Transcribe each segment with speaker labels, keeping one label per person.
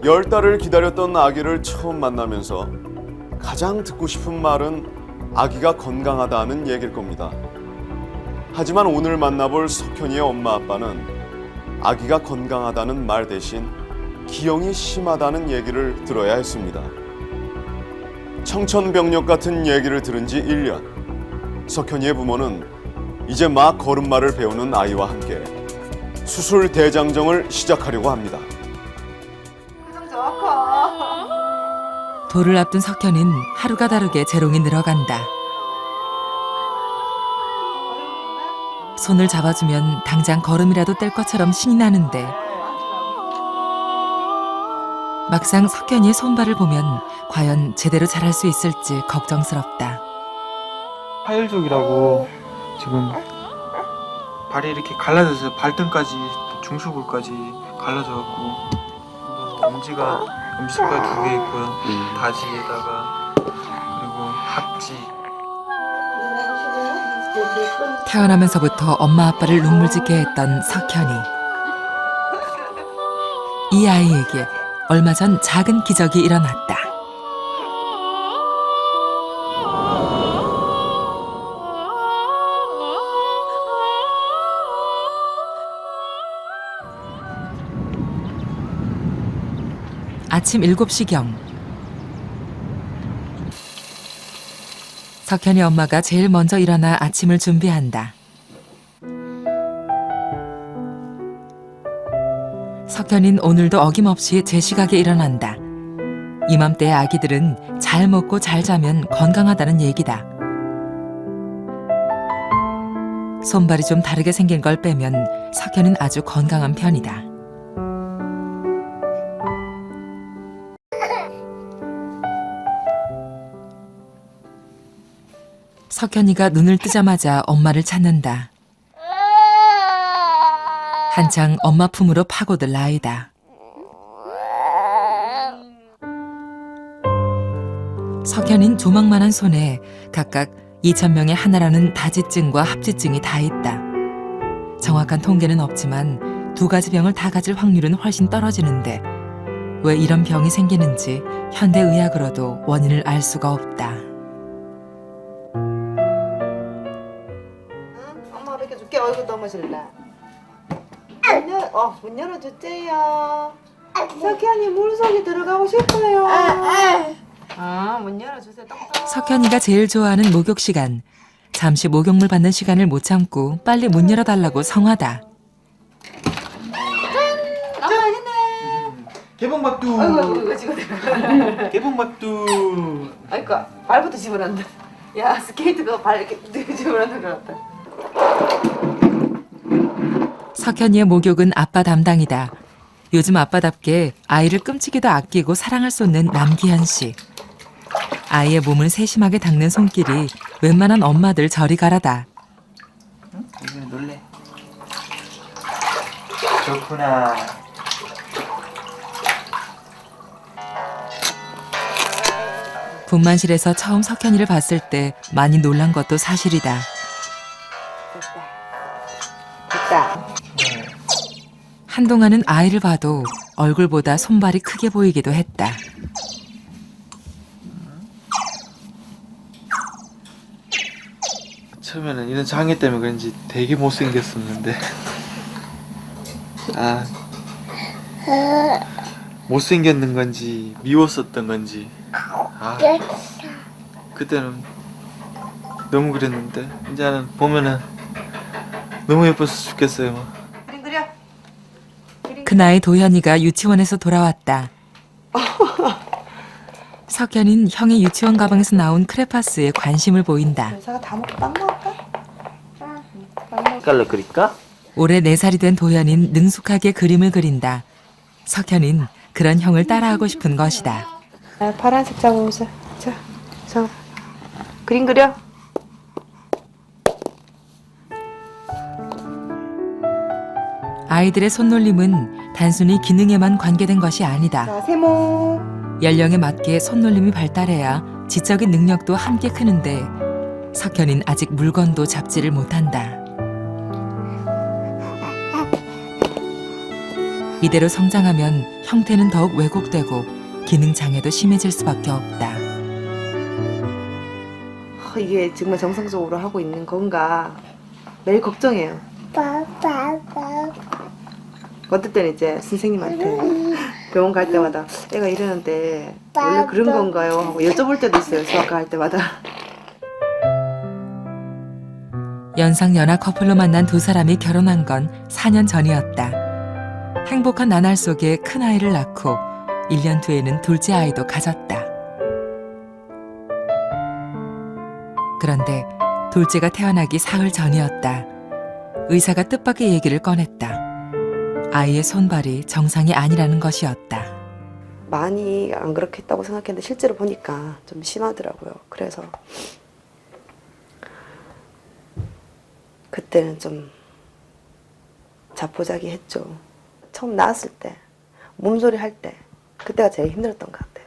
Speaker 1: 10달을 기다렸던 아기를 처음 만나면서 가장 듣고 싶은 말은 아기가 건강하다는 얘기일 겁니다. 하지만 오늘 만나볼 석현이의 엄마 아빠는 아기가 건강하다는 말 대신 기형이 심하다는 얘기를 들어야 했습니다. 청천벽력 같은 얘기를 들은 지 1년. 석현이의 부모는 이제 막 걸음마를 배우는 아이와 함께 수술 대장정을 시작하려고 합니다.
Speaker 2: 돌을 앞둔 석현은 하루가 다르게 재롱이 늘어간다. 손을 잡아주면 당장 걸음이라도 뗄 것처럼 신이 나는데 막상 석현이의 손발을 보면 과연 제대로 자랄 수 있을지 걱정스럽다.
Speaker 3: 하율족이라고 지금 발이 이렇게 갈라져서 발등까지 중수골까지 갈라져갖고 엄지가 2개 있고요. 다지에다가 그리고 합지.
Speaker 2: 태어나면서부터 엄마 아빠를 눈물짓게 했던 석현이. 이 아이에게 얼마 전 작은 기적이 일어났다. 아침 7시경 석현이 엄마가 제일 먼저 일어나 아침을 준비한다. 석현이는 오늘도 어김없이 제 시각에 일어난다. 이맘때 아기들은 잘 먹고 잘 자면 건강하다는 얘기다. 손발이 좀 다르게 생긴 걸 빼면 석현이는 아주 건강한 편이다. 석현이가 눈을 뜨자마자 엄마를 찾는다. 한창 엄마 품으로 파고들 나이다. 석현이는 조망만한 손에 각각 2,000명의 하나라는 다지증과 합지증이 다 있다. 정확한 통계는 없지만 2가지 병을 다 가질 확률은 훨씬 떨어지는데 왜 이런 병이 생기는지 현대의학으로도 원인을 알 수가 없다.
Speaker 4: 엄마 이렇게 줄게. 얼굴 넘어질래. 문 열어주세요. 석현이 물속에 들어가고 싶어요. 문 열어주세요. 똑똑.
Speaker 2: 석현이가 제일 좋아하는 목욕 시간. 잠시 목욕물 받는 시간을 못 참고 빨리 문 열어달라고 성화다.
Speaker 3: 개봉박두.
Speaker 4: 아이고 지금.
Speaker 3: 개봉박두.
Speaker 4: 아이고 발부터 집어넣는다. 야 스케이트가 발 이렇게 집어넣는 것 같다.
Speaker 2: 석현이의 목욕은 아빠 담당이다. 요즘 아빠답게 아이를 끔찍이도 아끼고 사랑을 쏟는 남기현 씨. 아이의 몸을 세심하게 닦는 손길이 웬만한 엄마들 저리 가라다.
Speaker 3: 응? 이거 놀래. 좋구나.
Speaker 2: 분만실에서 처음 석현이를 봤을 때 많이 놀란 것도 사실이다.
Speaker 4: 됐다.
Speaker 2: 한동안은 아이를 봐도 얼굴보다 손발이 크게 보이기도 했다.
Speaker 3: 처음에는 이런 장애 때문에 그런지 되게 못생겼었는데 못생겼는 건지 미웠었던 건지 그때는 너무 그랬는데 이제는 보면은 너무 예뻐서 죽겠어요.
Speaker 4: 그림 그려.
Speaker 2: 그 나이 도현이가 유치원에서 돌아왔다. 석현이는 형의 유치원 가방에서 나온 크레파스에 관심을 보인다.
Speaker 4: 여사가 다 먹고 빵 먹을까?
Speaker 3: 깔로 그릴까?
Speaker 2: 올해 4살이 된 도현이는 능숙하게 그림을 그린다. 석현이는 그런 형을 따라하고 싶은 것이다.
Speaker 4: 파란색 잡아보자. 자, 그림 그려.
Speaker 2: 아이들의 손놀림은 단순히 기능에만 관계된 것이 아니다.
Speaker 4: 자, 세모.
Speaker 2: 연령에 맞게 손놀림이 발달해야 지적인 능력도 함께 크는데 석현이는 아직 물건도 잡지를 못한다. 이대로 성장하면 형태는 더욱 왜곡되고 기능 장애도 심해질 수밖에 없다.
Speaker 4: 이게 정말 정상적으로 하고 있는 건가 매일 걱정해요. 어떨 때는 이제 선생님한테 병원 갈 때마다 애가 이러는데 원래 그런 건가요? 하고 여쭤볼 때도 있어요. 수학과 할 때마다.
Speaker 2: 연상연하 커플로 만난 두 사람이 결혼한 건 4년 전이었다. 행복한 나날 속에 큰아이를 낳고 1년 뒤에는 둘째 아이도 가졌다. 그런데 둘째가 태어나기 사흘 전이었다. 의사가 뜻밖의 얘기를 꺼냈다. 아이의 손발이 정상이 아니라는 것이었다.
Speaker 4: 많이 안 그렇게 했다고 생각했는데 실제로 보니까 좀 심하더라고요. 그래서 그때는 좀 자포자기했죠. 처음 나왔을 때 몸소리 할 때 그때가 제일 힘들었던 것 같아요.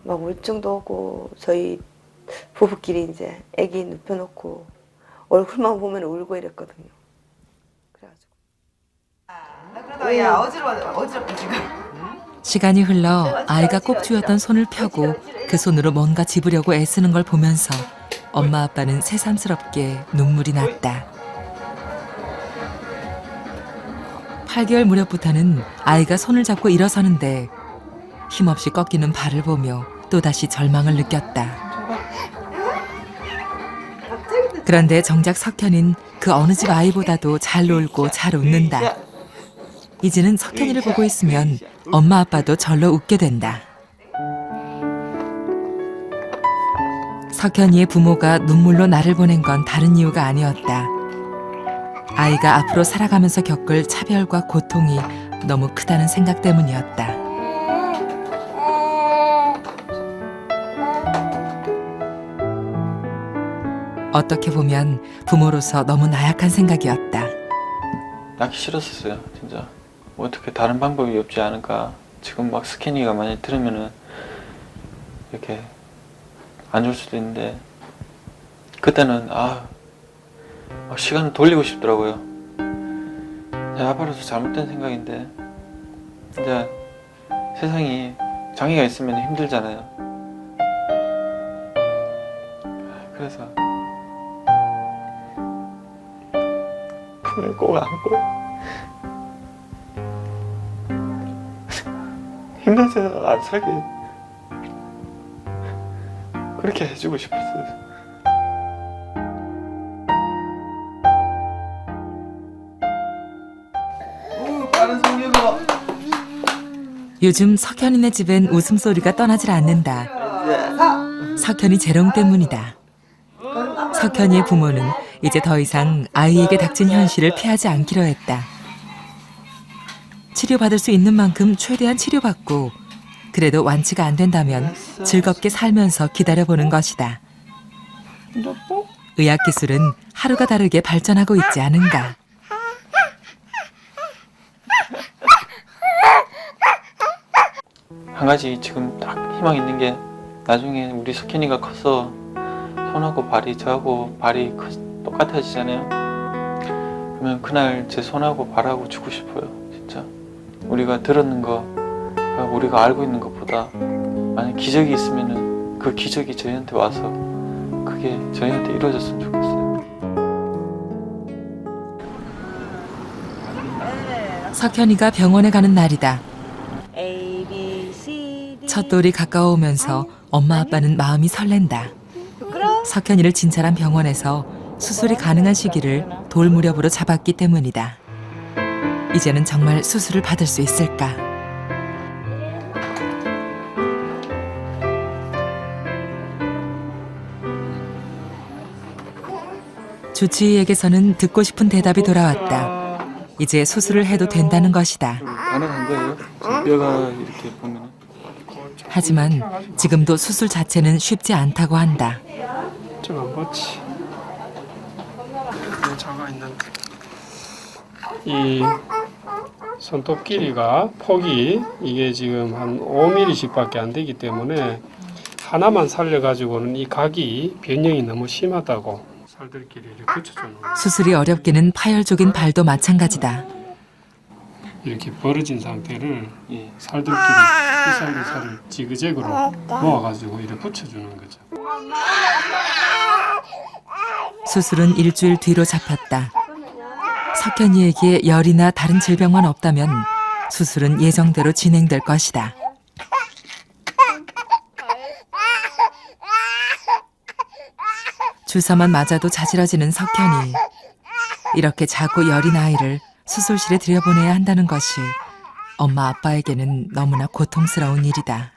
Speaker 4: 막 우울증도 오고 저희 부부끼리 이제 아기 눕혀놓고 얼굴만 보면 울고 이랬거든요. 그래가지고 그러다 야 어지럽고 지금.
Speaker 2: 시간이 흘러 아이가 꼭 쥐었던 손을 펴고 그 손으로 뭔가 집으려고 애쓰는 걸 보면서 엄마 아빠는 새삼스럽게 눈물이 났다. 8개월 무렵부터는 아이가 손을 잡고 일어서는데 힘없이 꺾이는 발을 보며 또다시 절망을 느꼈다. 그런데 정작 석현인 그 어느 집 아이보다도 잘 놀고 잘 웃는다. 이제는 석현이를 보고 있으면 엄마 아빠도 절로 웃게 된다. 석현이의 부모가 눈물로 나를 보낸 건 다른 이유가 아니었다. 아이가 앞으로 살아가면서 겪을 차별과 고통이 너무 크다는 생각 때문이었다. 어떻게 보면 부모로서 너무 나약한 생각이었다.
Speaker 3: 낳기 싫었었어요, 진짜. 뭐 어떻게 다른 방법이 없지 않을까. 지금 막 스캐니가 많이 들으면은 이렇게 안 좋을 수도 있는데 그때는 막 시간을 돌리고 싶더라고요. 제 아빠로서 잘못된 생각인데 진짜 세상이 장애가 있으면 힘들잖아요. 그래서 품에 꼭 안고 힘든 세상 안 살게 그렇게 해주고 싶었어요.
Speaker 2: 요즘 석현이네 집엔 웃음소리가 떠나질 않는다. 석현이 재롱 때문이다. 석현이의 부모는 이제 더 이상 아이에게 닥친 현실을 피하지 않기로 했다. 치료받을 수 있는 만큼 최대한 치료받고 그래도 완치가 안 된다면 즐겁게 살면서 기다려보는 것이다. 의학기술은 하루가 다르게 발전하고 있지 않은가.
Speaker 3: 한 가지 지금 딱 희망 있는 게 나중에 우리 석현이가 커서 손하고 발이 저하고 발이 똑같아지잖아요. 그러면 그날 제 손하고 발하고 주고 싶어요. 진짜 우리가 들었는 거 우리가 알고 있는 것보다 만약 기적이 있으면은 그 기적이 저희한테 와서 그게 저희한테 이루어졌으면 좋겠어요.
Speaker 2: 석현이가 병원에 가는 날이다. 첫돌이 가까워오면서 엄마 아빠는 마음이 설렌다. 석현이를 진찰한 병원에서 수술이 가능한 시기를 돌 무렵으로 잡았기 때문이다. 이제는 정말 수술을 받을 수 있을까? 주치의에게서는 듣고 싶은 대답이 돌아왔다. 이제 수술을 해도 된다는 것이다.
Speaker 3: 가능한 거예요? 뼈가 이렇게 보면.
Speaker 2: 하지만 지금도 수술 자체는 쉽지 않다고 한다.
Speaker 5: 좀 안 봤지. 자가 있는데 이 손톱 길이가 폭이 이게 지금 한 5mm씩밖에 안 되기 때문에 하나만 살려가지고는 이 각이 변형이 너무 심하다고 살들끼리 이렇게 붙여주는 거예요.
Speaker 2: 수술이 어렵기는 파열족인 발도 마찬가지다.
Speaker 5: 이렇게 벌어진 상태를
Speaker 3: 예.
Speaker 5: 살들끼리 이 살과 살을 지그재그로 모아가지고 이렇게 붙여주는 거죠.
Speaker 2: 수술은 일주일 뒤로 잡혔다. 석현이에게 열이나 다른 질병만 없다면 수술은 예정대로 진행될 것이다. 주사만 맞아도 자지러지는 석현이. 이렇게 자고 여린 아이를 수술실에 들여보내야 한다는 것이 엄마 아빠에게는 너무나 고통스러운 일이다.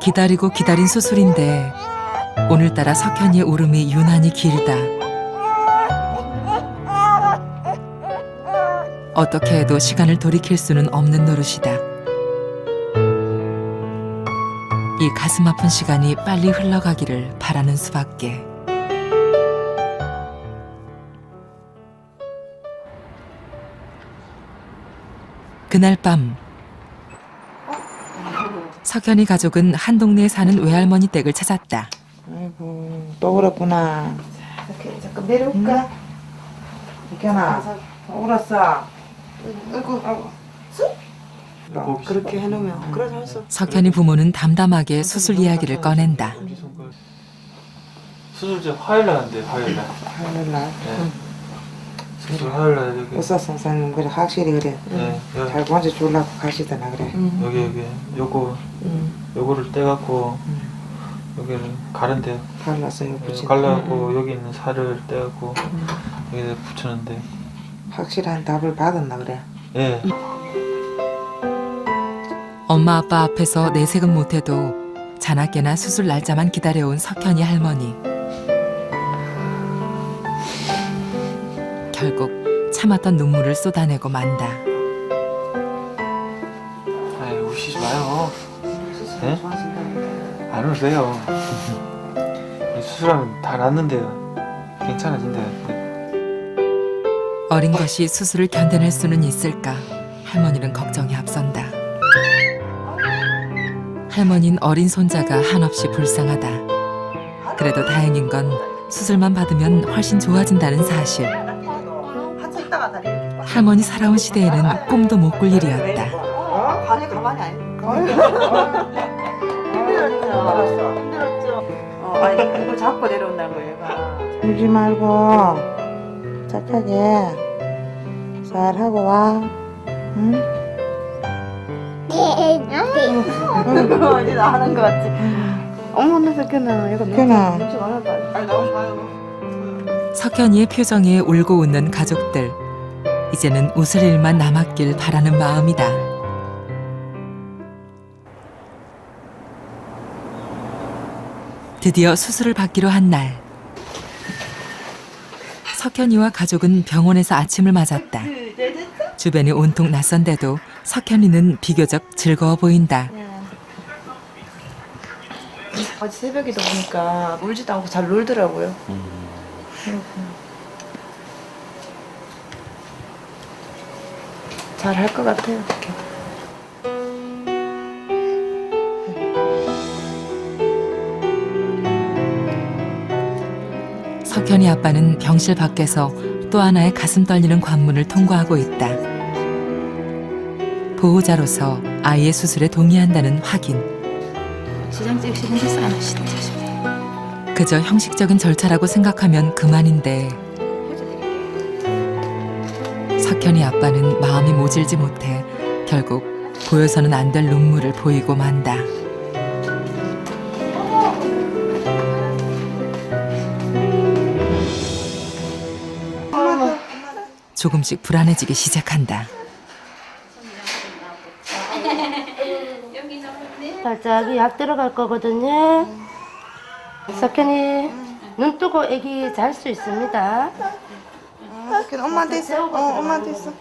Speaker 2: 기다리고 기다린 수술인데 오늘따라 석현이의 울음이 유난히 길다. 어떻게 해도 시간을 돌이킬 수는 없는 노릇이다. 이 가슴 아픈 시간이 빨리 흘러가기를 바라는 수밖에. 그날 밤 석현이 가족은 한 동네에 사는 외할머니 댁을 찾았다.
Speaker 6: 아이고 또 울었구나.
Speaker 4: 이렇게 잠깐 내려올까?
Speaker 6: 이렇게나 울었어.
Speaker 4: 그렇게 해놓으면 그래서 할 수 없어.
Speaker 2: 석현이 부모는 담담하게 수술 이야기를 꺼낸다.
Speaker 3: 수술 이제 화요일 날 한대, 화요일 날.
Speaker 6: 화요일날
Speaker 3: 네. 수술 화요일 날 여기.
Speaker 6: 의사 선생님 그래 확실히 그래.
Speaker 3: 네.
Speaker 6: 잘 먼저 주려고 가시더나 그래.
Speaker 3: 여기 요거를 떼갖고 여기를 가른대요.
Speaker 6: 갈라서 여기
Speaker 3: 네,
Speaker 6: 붙이는.
Speaker 3: 갈라갖고 여기 있는 살을 떼갖고 여기다 붙였는데.
Speaker 6: 확실한 답을 받았나 그래.
Speaker 3: 예.
Speaker 2: 엄마 아빠 앞에서 내색은 못해도 자나깨나 수술 날짜만 기다려온 석현이 할머니. 결국 참았던 눈물을 쏟아내고 만다.
Speaker 3: 아이 우시지 마요. 네? 안 울으세요. 이 수술하면 다 낫는데요. 괜찮아진대요.
Speaker 2: 어린 것이 수술을 견뎌낼 수는 있을까? 할머니는 걱정이 앞선다. 할머니는 어린 손자가 한없이 불쌍하다. 그래도 다행인 건 수술만 받으면 훨씬 좋아진다는 사실. 할머니 살아온 시대에는 꿈도 못 꿀 일이었다.
Speaker 4: 관이 가만히 안 있는 힘들었죠. 아니 이거 잡고 내려온다는 거예요. 얘가.
Speaker 6: 울지 말고 착하게 잘 하고 와. 응?
Speaker 4: 이제 나 하는 거 같지. 어머나 석현아 이거
Speaker 6: 석현아.
Speaker 4: 눈치 많아 봐.
Speaker 3: 아니 나오지 마요.
Speaker 2: 석현이의 표정에 울고 웃는 가족들. 이제는 웃을 일만 남았길 바라는 마음이다. 드디어 수술을 받기로 한 날. 석현이와 가족은 병원에서 아침을 맞았다. 주변이 온통 낯선데도 석현이는 비교적 즐거워 보인다.
Speaker 4: 어제 새벽에도 보니까 울지도 않고 잘 놀더라고요. 잘 할 것 같아요. 이렇게.
Speaker 2: 석현이 아빠는 병실 밖에서 또 하나의 가슴 떨리는 관문을 통과하고 있다. 보호자로서 아이의 수술에 동의한다는 확인.
Speaker 7: 시장 찍으시는 게 싸우시다 싶어요.
Speaker 2: 그저 형식적인 절차라고 생각하면 그만인데 석현이 아빠는 마음이 모질지 못해 결국 보여서는 안 될 눈물을 보이고 만다. 조금씩 불안해지기 시작한다.
Speaker 7: 살짝 약 들어갈 거거든요. 석현이 눈 뜨고 애기 잘 수 있습니다.
Speaker 4: 석현 엄마한테 있어. 엄마한테 있어.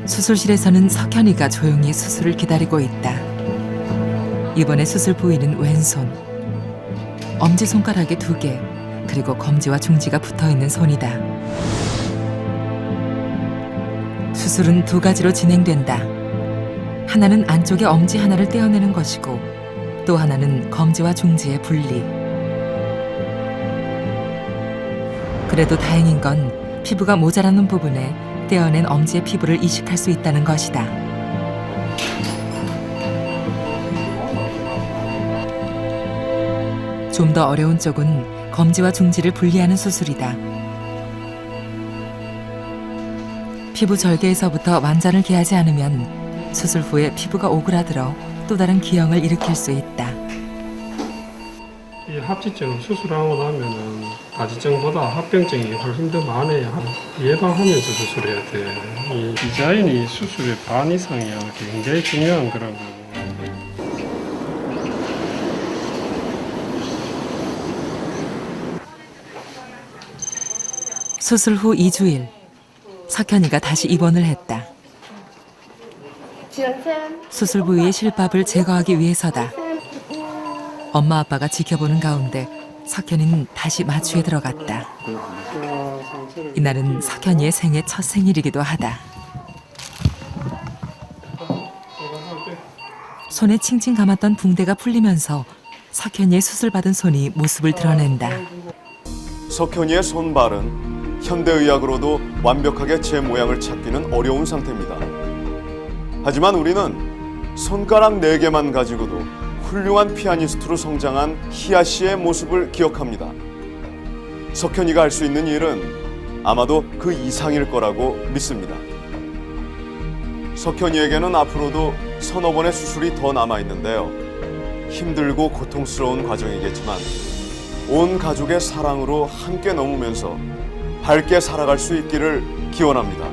Speaker 2: 수술실에서는 석현이가 조용히 수술을 기다리고 있다. 이번에 수술 부위는 왼손. 엄지손가락에 2개, 그리고 검지와 중지가 붙어있는 손이다. 수술은 두 가지로 진행된다. 하나는 안쪽의 엄지 하나를 떼어내는 것이고 또 하나는 검지와 중지의 분리. 그래도 다행인 건 피부가 모자라는 부분에 떼어낸 엄지의 피부를 이식할 수 있다는 것이다. 좀 더 어려운 쪽은 검지와 중지를 분리하는 수술이다. 피부 절개에서부터 완전을 개하지 않으면 수술 후에 피부가 오그라들어 또 다른 기형을 일으킬 수 있다.
Speaker 5: 이 합지증 수술하고 나면은 다지증보다 합병증이 훨씬 더 많아요. 예방하면서 수술해야 돼. 이 디자인이 수술의 반 이상이야. 굉장히 중요한 거라고.
Speaker 2: 수술 후 2주일, 석현이가 다시 입원을 했다.
Speaker 7: 지연쌤,
Speaker 2: 수술 부위의 실밥을 제거하기 위해서다. 엄마 아빠가 지켜보는 가운데 석현이는 다시 마취에 들어갔다. 이날은 석현이의 생애 첫 생일이기도 하다. 손에 칭칭 감았던 붕대가 풀리면서 석현이의 수술받은 손이 모습을 드러낸다.
Speaker 1: 석현이의 손발은 현대의학으로도 완벽하게 제 모양을 찾기는 어려운 상태입니다. 하지만 우리는 손가락 4개만 가지고도 훌륭한 피아니스트로 성장한 희아 씨의 모습을 기억합니다. 석현이가 할 수 있는 일은 아마도 그 이상일 거라고 믿습니다. 석현이에게는 앞으로도 서너 번의 수술이 더 남아있는데요. 힘들고 고통스러운 과정이겠지만 온 가족의 사랑으로 함께 넘으면서 밝게 살아갈 수 있기를 기원합니다.